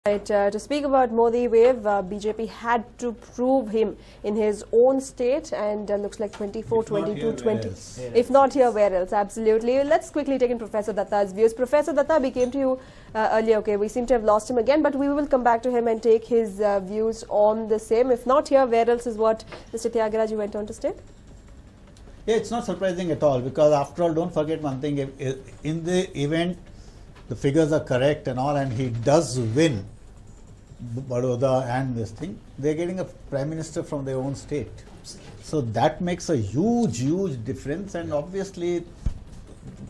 Right, to speak about Modi wave, BJP had to prove him in his own state, and looks like 24, 22, 20. If not here, where else? Absolutely. Let's quickly take in Professor Datta's views. Professor Datta, we came to you earlier. Okay, we seem to have lost him again, but we will come back to him and take his views on the same. If not here, where else is what Mr. Tyagaraja went on to state? Yeah, it's not surprising at all, because after all, don't forget one thing, in the event the figures are correct and all, and he does win Baroda and this thing, they're getting a prime minister from their own state. So that makes a huge difference, and obviously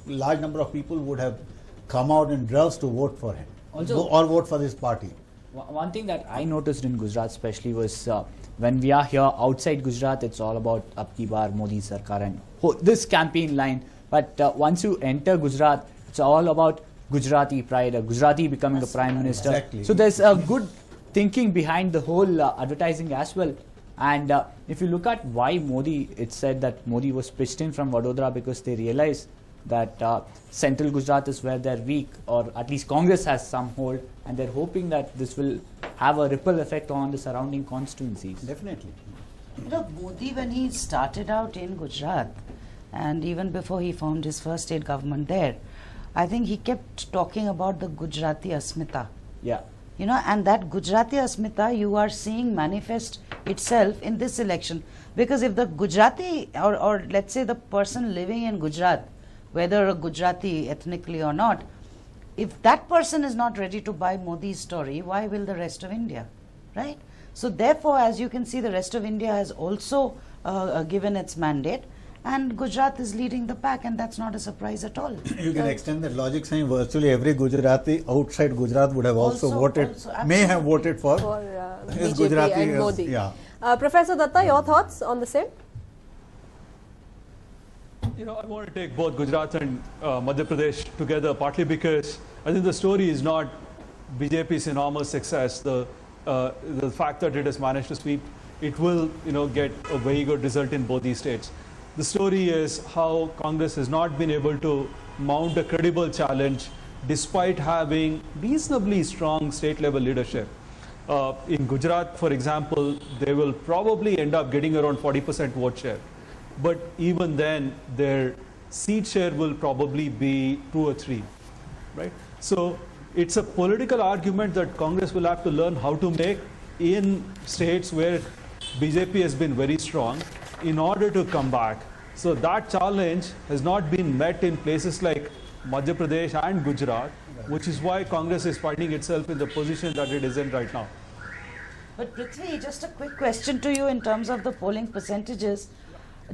large number of people would have come out in droves to vote for him, also, or vote for this party. One thing that I noticed in Gujarat especially was when we are here outside Gujarat, it's all about Ab Ki Baar, Modi Sarkar and this campaign line. But once you enter Gujarat, it's all about Gujarati pride, a Gujarati becoming a prime minister. Exactly. So there's a good thinking behind the whole advertising as well. And if you look at why Modi, it's said that Modi was pitched in from Vadodara because they realized that central Gujarat is where they're weak, or at least Congress has some hold, and they're hoping that this will have a ripple effect on the surrounding constituencies. Definitely. You know, Modi, when he started out in Gujarat, and even before he formed his first state government there, I think he kept talking about the Gujarati Asmita. Yeah. You know, and that Gujarati Asmita you are seeing manifest itself in this election. Because if the Gujarati, or let's say the person living in Gujarat, whether a Gujarati ethnically or not, if that person is not ready to buy Modi's story, why will the rest of India, right? So therefore, as you can see, the rest of India has also given its mandate, and Gujarat is leading the pack, and that's not a surprise at all. You can extend that logic, saying virtually every Gujarati outside Gujarat would have also voted, may have voted for BJP Gujarati and Modi. Yeah. Professor Datta, your thoughts on the same? You know, I want to take both Gujarat and Madhya Pradesh together, partly because I think the story is not BJP's enormous success. The fact that it has managed to sweep, it will, you know, get a very good result in both these states. The story is how Congress has not been able to mount a credible challenge despite having reasonably strong state-level leadership. In Gujarat, for example, they will probably end up getting around 40% vote share. But even then, their seat share will probably be 2 or 3, right? So it's a political argument that Congress will have to learn how to make in states where BJP has been very strong in order to come back. So that challenge has not been met in places like Madhya Pradesh and Gujarat, which is why Congress is finding itself in the position that it is in right now. But Prithvi, just a quick question to you in terms of the polling percentages.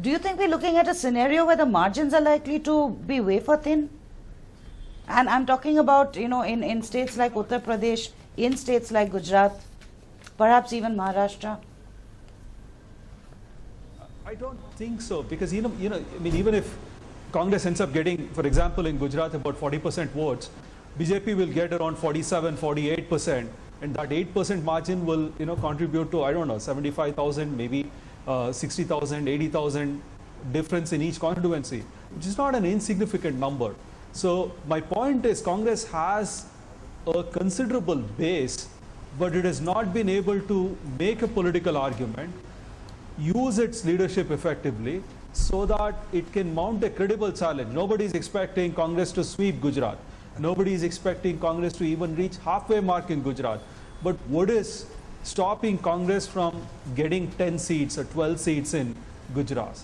Do you think we're looking at a scenario where the margins are likely to be wafer thin? And I'm talking about, you know, in states like Uttar Pradesh, in states like Gujarat, perhaps even Maharashtra. I don't think so, because I mean, even if Congress ends up getting, for example, in Gujarat about 40% votes, BJP will get around 47, 48%, and that 8% margin will, you know, contribute to, I don't know, 75,000, maybe 60,000, 80,000 difference in each constituency, which is not an insignificant number. So my point is, Congress has a considerable base, but it has not been able to make a political argument, use its leadership effectively, so that it can mount a credible challenge. Nobody is expecting Congress to sweep Gujarat. Nobody is expecting Congress to even reach halfway mark in Gujarat. But what is stopping Congress from getting 10 seats or 12 seats in Gujarat,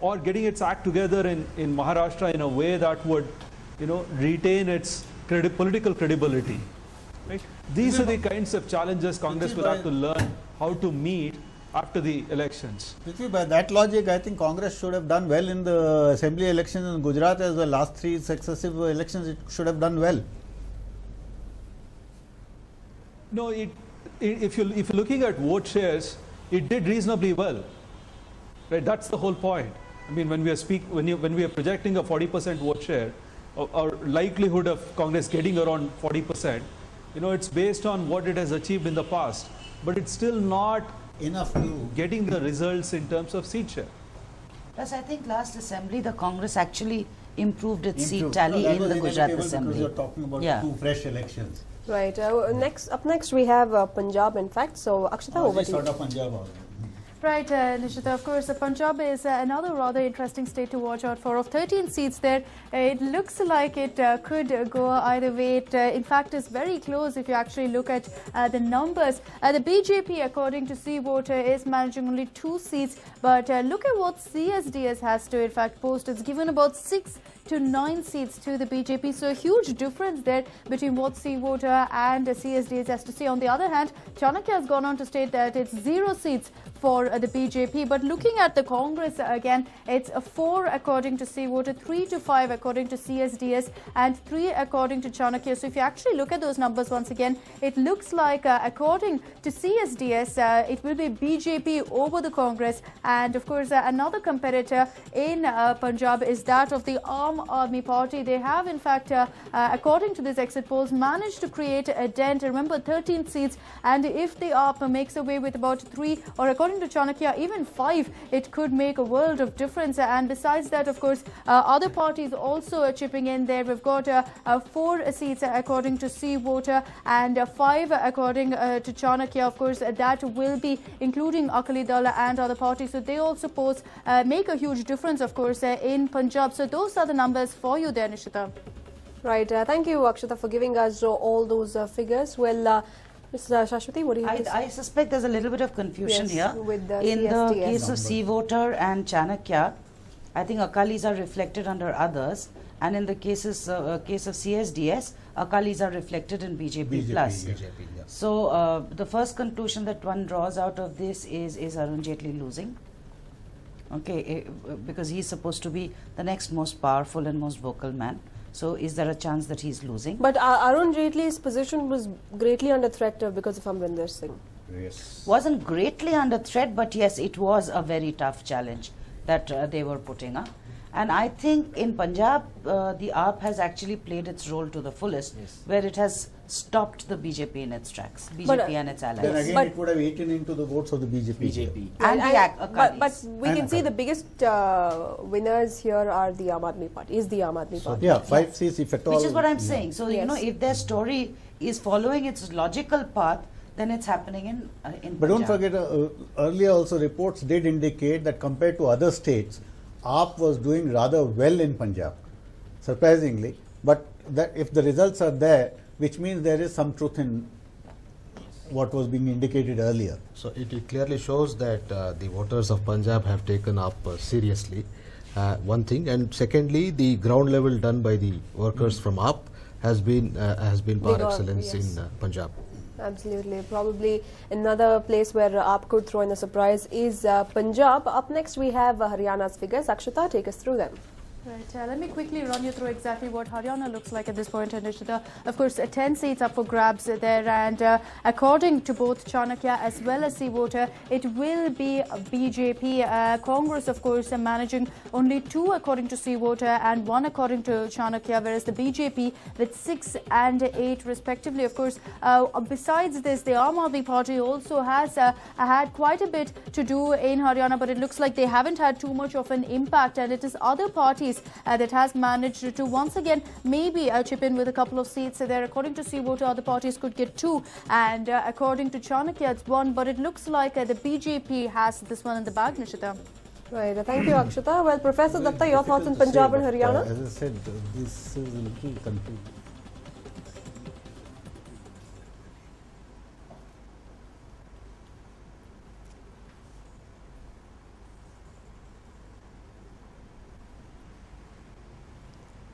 or getting its act together in Maharashtra in a way that would, you know, retain its political credibility? Right? These are the kinds of challenges Congress will have to learn how to meet after the elections. By that logic, I think Congress should have done well in the assembly elections in Gujarat as the last 3 successive elections. It should have done well. No, if you're looking at vote shares, it did reasonably well. Right? That's the whole point. I mean, when we are projecting a 40% vote share, or likelihood of Congress getting around 40%, you know, it's based on what it has achieved in the past, but it's still not enough to getting the results in terms of seat share. Plus, I think last assembly, the Congress actually improved its seat tally in the Gujarat assembly. Because you're talking about 2 fresh elections. Right. Up next we have Punjab, in fact. So, Akshita, over to you. Sort of Punjab. Right, Nishita, of course, Punjab is another rather interesting state to watch out for. Of 13 seats there, it looks like it could go either way. It, in fact, is very close if you actually look at the numbers. The BJP, according to C Voter, is managing only 2 seats. But look at what CSDS has to, in fact, post. It's given about 6 to 9 seats to the BJP. So a huge difference there between what C Voter and CSDS has to say. On the other hand, Chanakya has gone on to state that it's 0 seats for the BJP. But looking at the Congress again, it's 4 according to C Voter, 3 to 5 according to CSDS, and 3 according to Chanakya. So if you actually look at those numbers once again, it looks like according to CSDS, it will be BJP over the Congress. And of course, another competitor in Punjab is that of the Aam Aadmi Party. They have, in fact, according to these exit polls, managed to create a dent. Remember, 13 seats, and if the AAP makes away with about 3, or according to Chanakya, even 5, it could make a world of difference. And besides that, of course, other parties also chipping in there. We've got 4 seats according to C Voter and 5 according to Chanakya. Of course, that will be including Akali Dal and other parties. So they also make a huge difference, of course, in Punjab. So those are the numbers for you there, Nishita. Right. Thank you, Akshita, for giving us all those figures. Well, Ms. Shashwati, what do you have to say? I suspect there's a little bit of confusion Yes, here. with the In the CSDS. case of C Voter and Chanakya, I think Akalis are reflected under others, and in the case of CSDS, Akalis are reflected in BJP plus. So the first conclusion that one draws out of this is Arun Jaitley losing. Okay, because he's supposed to be the next most powerful and most vocal man. So is there a chance that he's losing? But Arun Jaitley's position was greatly under threat because of Amrinder Singh. Yes. Wasn't greatly under threat, but yes, it was a very tough challenge that they were putting up. And I think in Punjab, the AAP has actually played its role to the fullest, where it has stopped the BJP in its tracks, BJP and its allies. Then again, But- it would have eaten into the votes of the BJP. And the Akalis. But we And can see Akalis. the biggest winners here are the Aam Aadmi Party. Is the Aam Aadmi Party? Yeah, 5 seats if at all. Which is what I'm yeah. saying. So, Yes. you know, if their story is following its logical path, then it's happening in But don't Punjab. forget, earlier also reports did indicate that compared to other states, AAP was doing rather well in Punjab, surprisingly. But that if the results are there, which means there is some truth in what was being indicated earlier. So it clearly shows that the voters of Punjab have taken up seriously, one thing, and secondly, the ground level done by the workers from AAP has been par got- excellence yes. in Punjab. Absolutely. Probably another place where AAP could throw in a surprise is Punjab. Up next, we have Haryana's figures. Akshita, take us through them. Right, let me quickly run you through exactly what Haryana looks like at this point, Nishita. Of course, 10 seats up for grabs there, and according to both Chanakya as well as C Voter, it will be BJP. Congress, of course, managing only 2 according to C Voter and 1 according to Chanakya, whereas the BJP with 6 and 8 respectively. Of course, besides this, the Aam Aadmi Party also has had quite a bit to do in Haryana, but it looks like they haven't had too much of an impact, and it is other parties that has managed to once again maybe chip in with a couple of seats there. According to C Voter, other parties could get 2, and according to Chanakya, it's 1, but it looks like the BJP has this one in the bag, Nishita. Right. Thank you, Akshita. Well, Professor Datta, your thoughts on Difficult to say, Punjab and but, Haryana? as I said, this is a little confusing.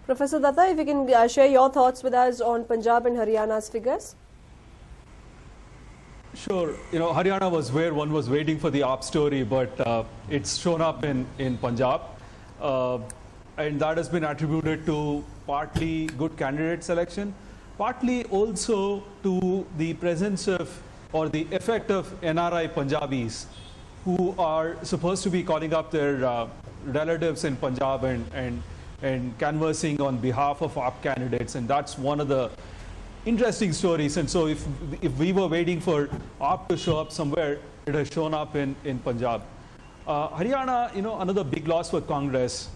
Professor Datta, if you can share your thoughts with us on Punjab and Haryana's figures. Sure. You know, Haryana was where one was waiting for the AAP story, but it's shown up in Punjab. And that has been attributed to partly good candidate selection, partly also to the presence of or the effect of NRI Punjabis who are supposed to be calling up their relatives in Punjab and canvassing on behalf of AAP candidates. And that's one of the interesting stories. And so if we were waiting for AAP to show up somewhere, it has shown up in Punjab. Haryana, you know, another big loss for Congress.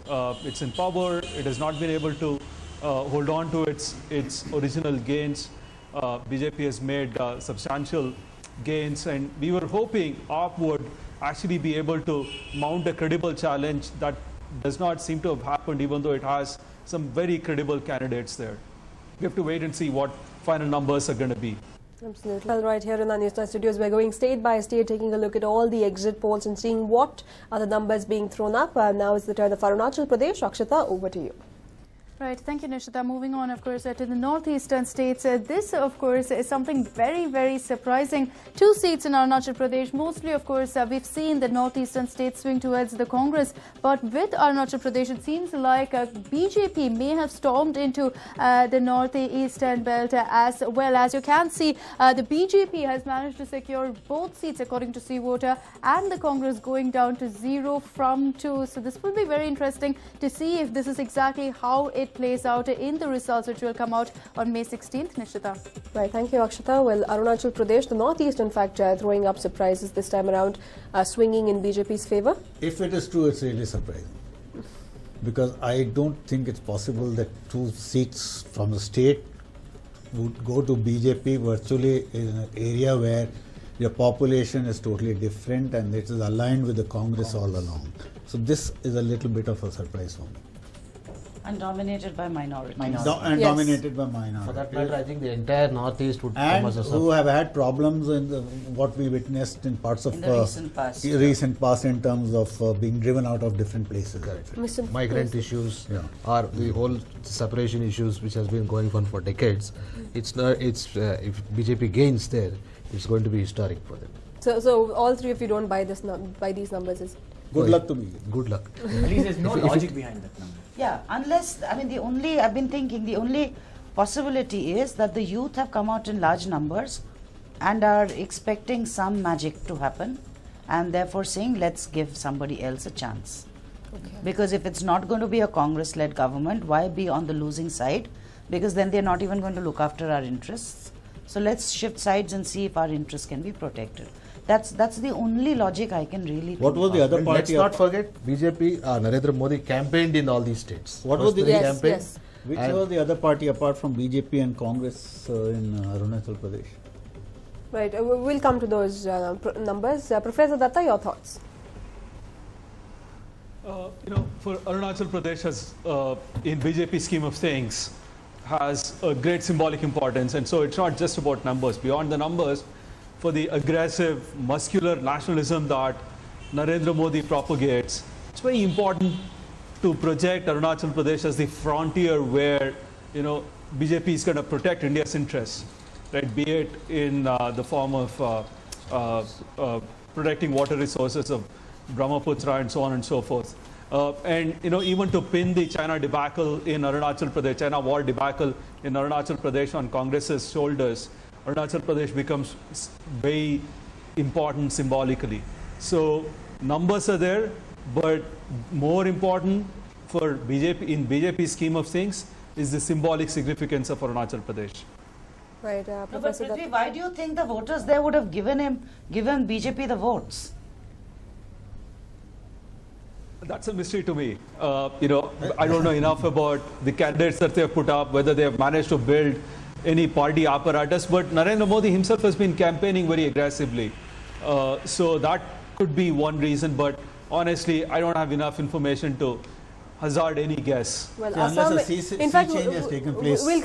It's in power. It has not been able to hold on to its original gains. BJP has made substantial gains, and we were hoping AAP would actually be able to mount a credible challenge. That does not seem to have happened, even though it has some very credible candidates there. We have to wait and see what final numbers are going to be. Absolutely. Well, right here in our News9 studios, we're going state by state, taking a look at all the exit polls and seeing what are the numbers being thrown up. Now is the turn of Arunachal Pradesh. Akshita, over to you. Right, thank you, Nishita. Moving on, of course, to the northeastern states. This, of course, is something very, very surprising. 2 seats in Arunachal Pradesh. Mostly, of course, we've seen the northeastern states swing towards the Congress. But with Arunachal Pradesh, it seems like BJP may have stormed into the northeastern belt as well. As you can see, the BJP has managed to secure both seats, according to C-Voter, and the Congress going down to 0 from 2. So this will be very interesting to see if this is exactly how it plays out in the results, which will come out on May 16th. Nishita. Right, thank you, Akshita. Well, Arunachal Pradesh, the northeast, in fact, throwing up surprises this time around, swinging in BJP's favour. If it is true, it's really surprising. Because I don't think it's possible that 2 seats from the state would go to BJP virtually in an area where your population is totally different and it is aligned with the Congress all along. So this is a little bit of a surprise for me. And dominated by minorities. And Yes. dominated by minorities. For that matter, I think the entire northeast would come And as a who have had problems in what we witnessed in parts of In the recent past. recent past in terms of being driven out of different places. Mr. migrant issues, Yeah. or the whole separation issues which has been going on for decades. It's not. If BJP gains there, it's going to be historic for them. So all three of you don't buy these numbers, is it? Good luck to me. Good luck. At least there's no logic behind that number. Yeah, unless, I mean, I've been thinking the only possibility is that the youth have come out in large numbers and are expecting some magic to happen, and therefore saying, let's give somebody else a chance. Okay. Because if it's not going to be a Congress-led government, why be on the losing side? Because then they're not even going to look after our interests. So let's shift sides and see if our interests can be protected. That's the only logic I can really What think was the of. other And let's party? not forget, BJP, Narendra Modi campaigned in all these states. What was the- Personally Yes, campaigned. yes. Which And- was the other party apart from BJP and Congress in Arunachal Pradesh? Right, we'll come to those numbers. Professor Datta, your thoughts? For Arunachal Pradesh has, in BJP scheme of things, has a great symbolic importance, and so it's not just about numbers. Beyond the numbers, for the aggressive, muscular nationalism that Narendra Modi propagates, it's very important to project Arunachal Pradesh as the frontier where, BJP is going to protect India's interests, right? Be it in the form of protecting water resources of Brahmaputra and so on and so forth. And even to pin the China debacle in Arunachal Pradesh, China war debacle in Arunachal Pradesh on Congress's shoulders, Arunachal Pradesh becomes very important symbolically. So numbers are there, but more important for BJP, in BJP's scheme of things, is the symbolic significance of Arunachal Pradesh. Right, No, but Professor Prithvi, Datta. why do you think the voters there would have given BJP the votes? That's a mystery to me. I don't know enough about the candidates that they have put up, whether they have managed to build any party apparatus, but Narendra Modi himself has been campaigning very aggressively. So that could be one reason, but honestly, I don't have enough information to hazard any guess. Well, See, unless Assam, a sea in fact, change has taken place. we'll come